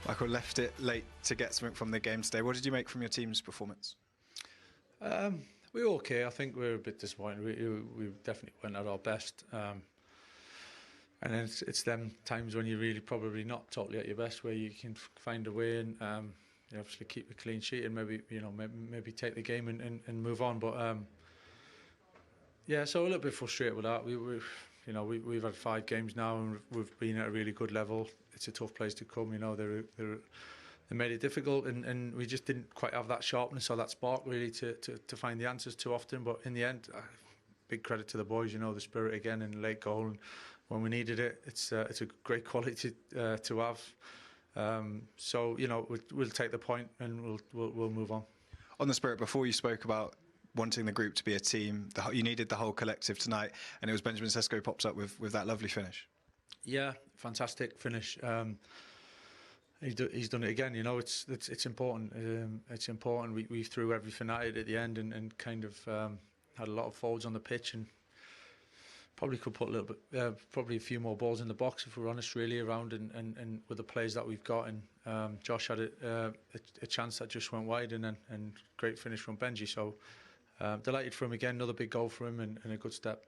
Michael left it late to get something from the game today. What did you make from your team's performance? We were okay. I think we were a bit disappointed. We definitely went at our best. And then it's them times when you're really probably not totally at your best, where you can find a way and you obviously keep a clean sheet and maybe take the game and move on. But yeah, so a little bit frustrated with that. We've had 5 games now and we've been at a really good level. It's a tough place to come. They made it difficult and we just didn't quite have that sharpness or that spark really to find the answers too often. But in the end, big credit to the boys. The spirit again in the late goal. And when we needed it, it's a great quality to have. So we'll take the point and we'll move on. On the spirit, before you spoke about wanting the group to be a team, you needed the whole collective tonight, and it was Benjamin Sesco pops up with that lovely finish. Yeah, fantastic finish. He's done it again. It's important. It's important. We threw everything at it at the end and kind of had a lot of forwards on the pitch and probably could put a little bit, probably a few more balls in the box if we're honest, really, around and with the players that we've got. And Josh had a chance that just went wide and great finish from Benji. So delighted for him again. Another big goal for him and a good step.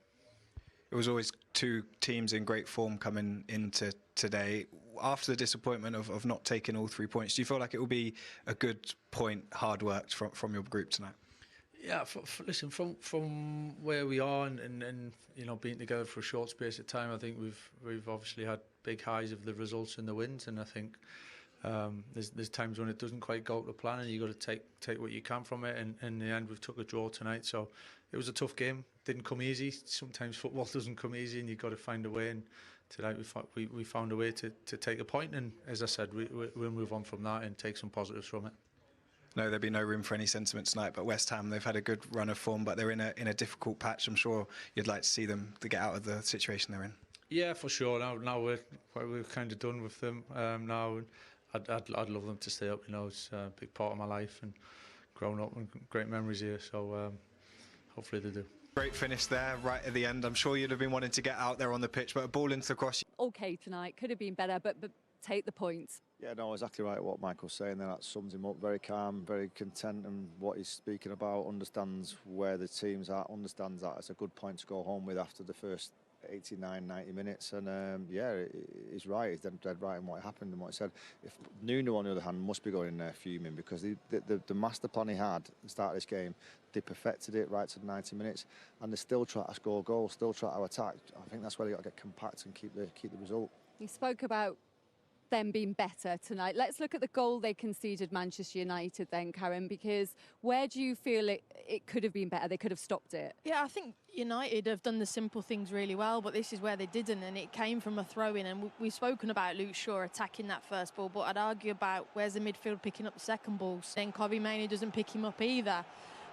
It was always 2 teams in great form coming into today. After the disappointment of not taking all 3 points, do you feel like it will be a good point, hard worked from your group tonight? Yeah, listen, from where we are and being together for a short space of time, I think we've obviously had big highs of the results and the wins, and I think there's times when it doesn't quite go to plan, and you've got to take what you can from it. And in the end, we've took a draw tonight, so it was a tough game. Didn't come easy. Sometimes football doesn't come easy, and you've got to find a way. And tonight we found a way to take a point, and as I said, we'll move on from that and take some positives from it. No, there'll be no room for any sentiment tonight, but West Ham, they've had a good run of form, but they're in a difficult patch. I'm sure you'd like to see them to get out of the situation they're in. Yeah, for sure. Now we're kind of done with them now. I'd love them to stay up. It's a big part of my life and grown up and great memories here. So hopefully they do. Great finish there right at the end. I'm sure you'd have been wanting to get out there on the pitch, but a ball into the cross. Okay tonight, could have been better, but take the points. Yeah, no, exactly right what Michael's saying there. That sums him up. Very calm, very content, and what he's speaking about, understands where the team's at, understands that it's a good point to go home with after the first 89, 90 minutes. And yeah, he's right. He's dead right in what happened and what he said. If Nuno, on the other hand, must be going in there fuming, because the master plan he had at the start of this game, they perfected it right to the 90 minutes, and they still try to score goals, still try to attack. I think that's where they got to get compact and keep the result. You spoke about them being better tonight. Let's look at the goal they conceded Manchester United then, Karen, because where do you feel it could have been better? They could have stopped it. Yeah, I think United have done the simple things really well, but this is where they didn't, and it came from a throw-in. And we've spoken about Luke Shaw attacking that first ball, but I'd argue about where's the midfield picking up the second balls. Then Kobe Mainoo doesn't pick him up either.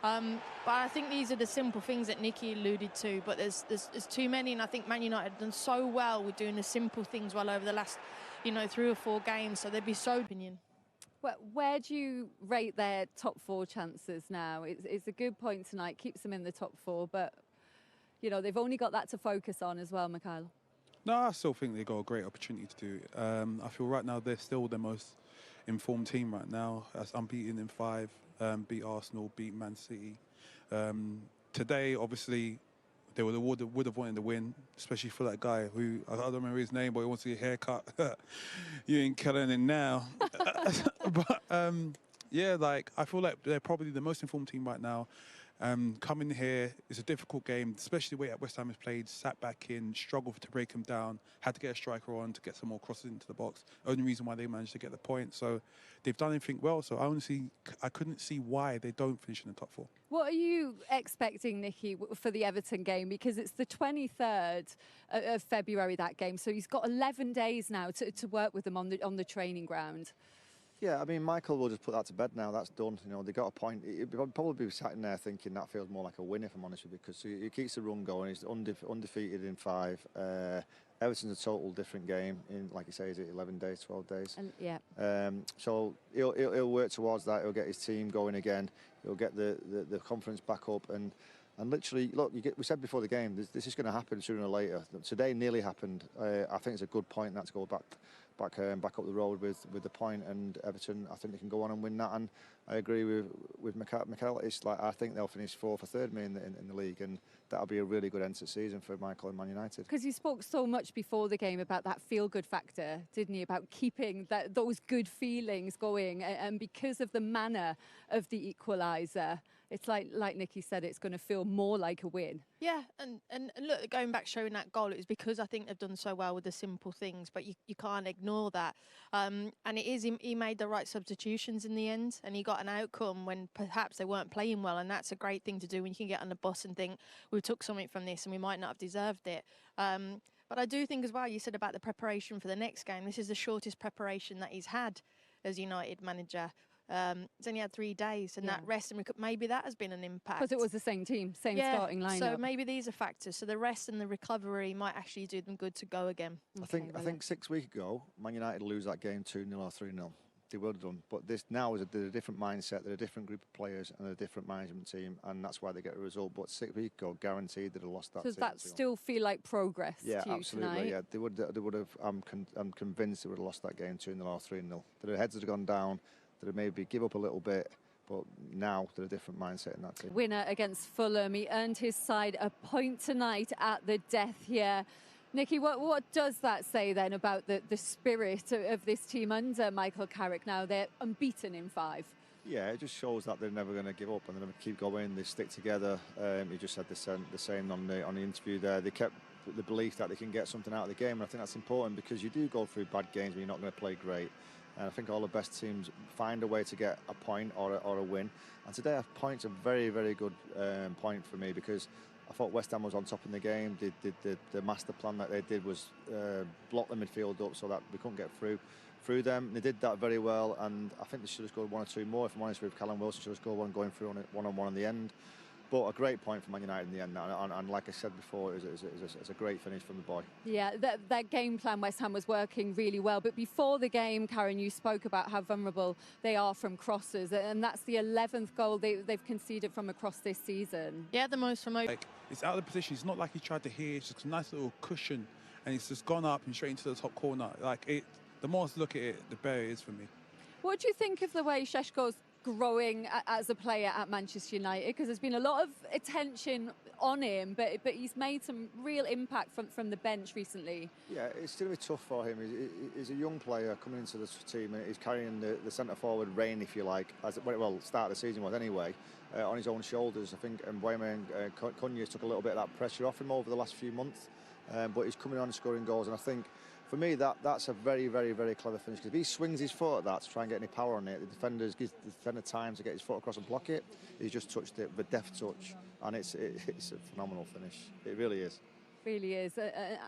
But I think these are the simple things that Nicky alluded to, but there's too many, and I think Man United have done so well with doing the simple things well over the last 3 or 4 games, so they'd be so opinion. Well, where do you rate their top 4 chances now? It's a good point tonight, keeps them in the top 4, but they've only got that to focus on as well, Mikhail. No, I still think they've got a great opportunity to do it. I feel right now they're still the most informed team right now. As unbeaten in 5, beat Arsenal, beat Man City. Today, obviously, they would have wanted to win, especially for that guy who, I don't remember his name, but he wants to get a haircut. You ain't killing it now. But yeah, I feel like they're probably the most informed team right now. Coming here is a difficult game, especially the way West Ham has played, sat back in, struggled to break them down, had to get a striker on to get some more crosses into the box. Only reason why they managed to get the point. So they've done everything well. So I couldn't see why they don't finish in the top 4. What are you expecting, Nicky, for the Everton game? Because it's the 23rd of February, that game. So he's got 11 days now to work with them on the training ground. Yeah, I mean, Michael will just put that to bed now. That's done. They got a point. He'd probably be sat in there thinking that feels more like a win, if I'm honest with you, because he keeps the run going. He's undefeated in 5. Everton's a total different game in, like you say, is it 11 days, 12 days? Yeah. So he'll work towards that. He'll get his team going again. He'll get the confidence back up and literally, look, we said before the game, this is going to happen sooner or later. Today nearly happened. I think it's a good point that to go back back up the road with the point, and Everton, I think they can go on and win that. And I agree with Mikel. It's like, I think they'll finish 4th or 3rd in the league, and that'll be a really good end to the season for Michael and Man United. Because you spoke so much before the game about that feel-good factor, didn't you? About keeping those good feelings going, and because of the manner of the equaliser, it's like Nicky said, it's going to feel more like a win. Yeah, and look, going back, showing that goal, it was because I think they've done so well with the simple things, but you can't ignore that. And it is, he made the right substitutions in the end, and he got an outcome when perhaps they weren't playing well, and that's a great thing to do when you can get on the bus and think, we took something from this and we might not have deserved it. But I do think as well, you said about the preparation for the next game, this is the shortest preparation that he's had as United manager. He's only had 3 days, and that rest, and maybe that has been an impact. Because it was the same team, same starting lineup. So maybe these are factors. So the rest and the recovery might actually do them good to go again. I think 6 weeks ago, Man United lose that game 2-0 or 3-0. They would have done. But this now is a different mindset. They're a different group of players and a different management team, and that's why they get a result. But 6 weeks ago, guaranteed they'd have lost that. Does that still feel like progress to you absolutely, tonight? Yeah, they would have. I'm convinced they would have lost that game 2-0 or 3-0. Their heads would have gone down. They'd maybe give up a little bit, but now they're a different mindset in that team. Winner against Fulham. He earned his side a point tonight at the death here. Nicky, what does that say then about the spirit of this team under Michael Carrick now? They're unbeaten in 5. Yeah, it just shows that they're never going to give up and they're going to keep going. They stick together. He just said the same on the interview there. They kept the belief that they can get something out of the game, and I think that's important because you do go through bad games when you're not going to play great. And I think all the best teams find a way to get a point or a win. And today, a point's a very, very good point for me because I thought West Ham was on top in the game. The master plan that they did was block the midfield up so that we couldn't get through them. They did that very well, and I think they should have scored 1 or 2 more. If I'm honest with Callum Wilson, should have scored 1 going through on it, one-on-one in the end. But a great point for Man United in the end. And like I said before, it's a great finish from the boy. Yeah, that game plan, West Ham was working really well. But before the game, Karen, you spoke about how vulnerable they are from crosses. And that's the 11th goal they've conceded from across this season. Yeah, the most from... Like, it's out of the position. It's not like he tried to hit. It's just a nice little cushion. And it's just gone up and straight into the top corner. Like, the more I look at it, the better it is for me. What do you think of the way Sesco's growing as a player at Manchester United? Because there's been a lot of attention on him, but he's made some real impact from the bench recently. Yeah, it's still a bit tough for him. He's a young player coming into the team, and he's carrying the centre-forward reign, if you like, start of the season was anyway, on his own shoulders. I think Mbeumo and Cunha took a little bit of that pressure off him over the last few months, but he's coming on and scoring goals, and I think for me, that's a very, very, very clever finish. Because if he swings his foot at that to try and get any power on it, the defender gives the defender time to get his foot across and block it. He's just touched it, the deft touch, and it's a phenomenal finish. It really is. Really is.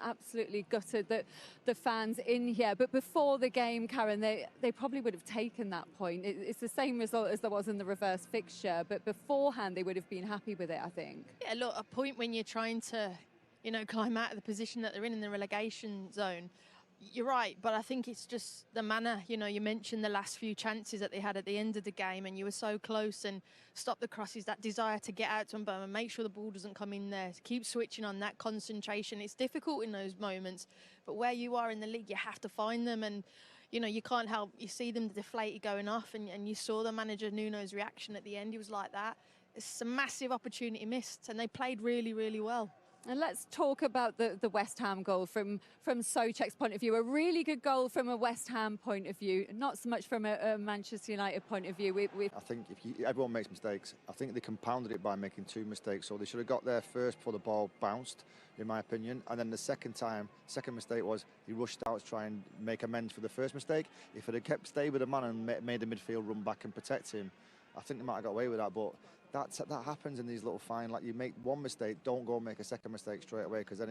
Absolutely gutted that the fans in here. But before the game, Karen, they probably would have taken that point. It's the same result as there was in the reverse fixture, but beforehand they would have been happy with it, I think. Yeah, look, a point when you're trying to, climb out of the position that they're in the relegation zone. You're right, but I think it's just the manner. You mentioned the last few chances that they had at the end of the game, and you were so close and stop the crosses, that desire to get out to Mbeumo, make sure the ball doesn't come in there, to keep switching on, that concentration. It's difficult in those moments, but where you are in the league, you have to find them, and you can't help. You see them deflated going off, and you saw the manager Nuno's reaction at the end. He was like that. It's a massive opportunity missed, and they played really, really well. And let's talk about the West Ham goal from Souček's point of view. A really good goal from a West Ham point of view, not so much from a Manchester United point of view. I think everyone makes mistakes. I think they compounded it by making 2 mistakes. So they should have got there first before the ball bounced, in my opinion. And then the second mistake was he rushed out to try and make amends for the first mistake. If it had stayed with the man and made the midfield run back and protect him, I think they might have got away with that. But that happens in these little fine, like you make one mistake, don't go and make a second mistake straight away, because then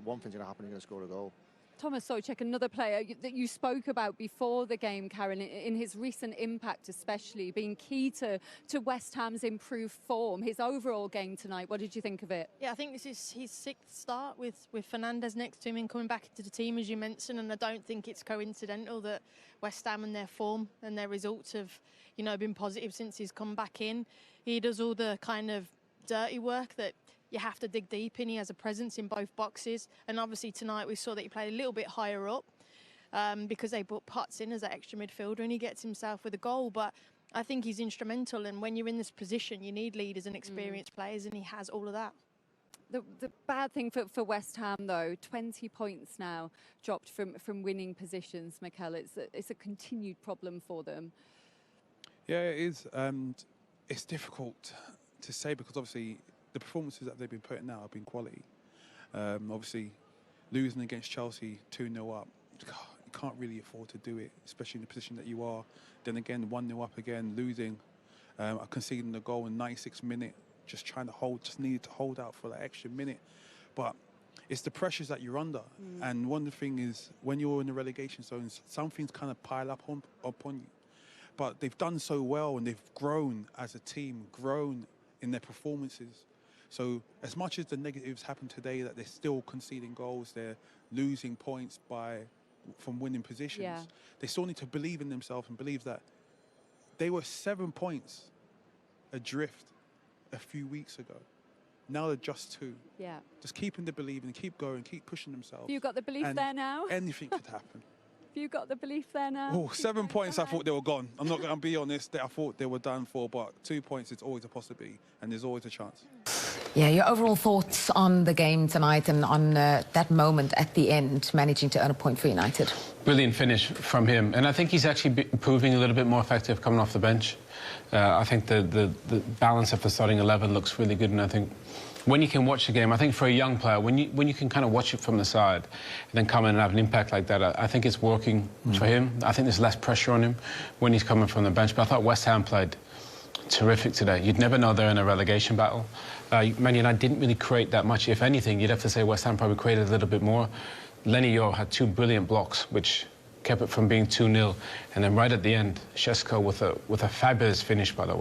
one thing's going to happen, you're going to score a goal. Thomas Souček, another player that you spoke about before the game, Karen, in his recent impact especially, being key to West Ham's improved form, his overall game tonight. What did you think of it? Yeah, I think this is his 6th start with Fernandes next to him and coming back into the team, as you mentioned, and I don't think it's coincidental that West Ham and their form and their results have, been positive since he's come back in. He does all the kind of dirty work that you have to dig deep in. He has a presence in both boxes, and obviously tonight we saw that he played a little bit higher up. because they put Potts in as an extra midfielder and he gets himself with a goal. But I think he's instrumental, and when you're in this position, you need leaders and experienced players, and he has all of that. The bad thing for West Ham, though, 20 points now dropped from winning positions, Mikel. It's a continued problem for them. Yeah, it is. It's difficult to say because obviously the performances that they've been putting out have been quality. Obviously, losing against Chelsea 2-0 up, you can't really afford to do it, especially in the position that you are. Then again, 1-0 up again, losing, conceding the goal in 96th minute. Just trying to hold, just needed to hold out for that extra minute. But it's the pressures that you're under. And one thing is, when you're in the relegation zones, some things kind of pile up upon you. But they've done so well and they've grown as a team, grown in their performances. So as much as the negatives happen today, that they're still conceding goals, they're losing points from winning positions, they still need to believe in themselves and believe that they were 7 points adrift a few weeks ago. Now they're just 2. Yeah. Just keeping the belief and keep going, keep pushing themselves. Have you got the belief there now? Anything could happen. Have you got the belief there now? Oh, 7 points, I thought they were gone. I'm not going to be honest, I thought they were done for, but 2 points is always a possibility, and there's always a chance. Yeah, your overall thoughts on the game tonight and on that moment at the end, managing to earn a point for United? Brilliant finish from him, and I think he's actually proving a little bit more effective coming off the bench. I think the balance of the starting 11 looks really good, and I think when you can watch the game, I think for a young player, when you can kind of watch it from the side and then come in and have an impact like that, I think it's working for him. I think there's less pressure on him when he's coming from the bench, but I thought West Ham played terrific today. You'd never know they're in a relegation battle. Man United didn't really create that much. If anything, you'd have to say West Ham probably created a little bit more. Lenny Yeo had 2 brilliant blocks, which kept it from being 2-0. And then right at the end, Sesco with a fabulous finish, by the way.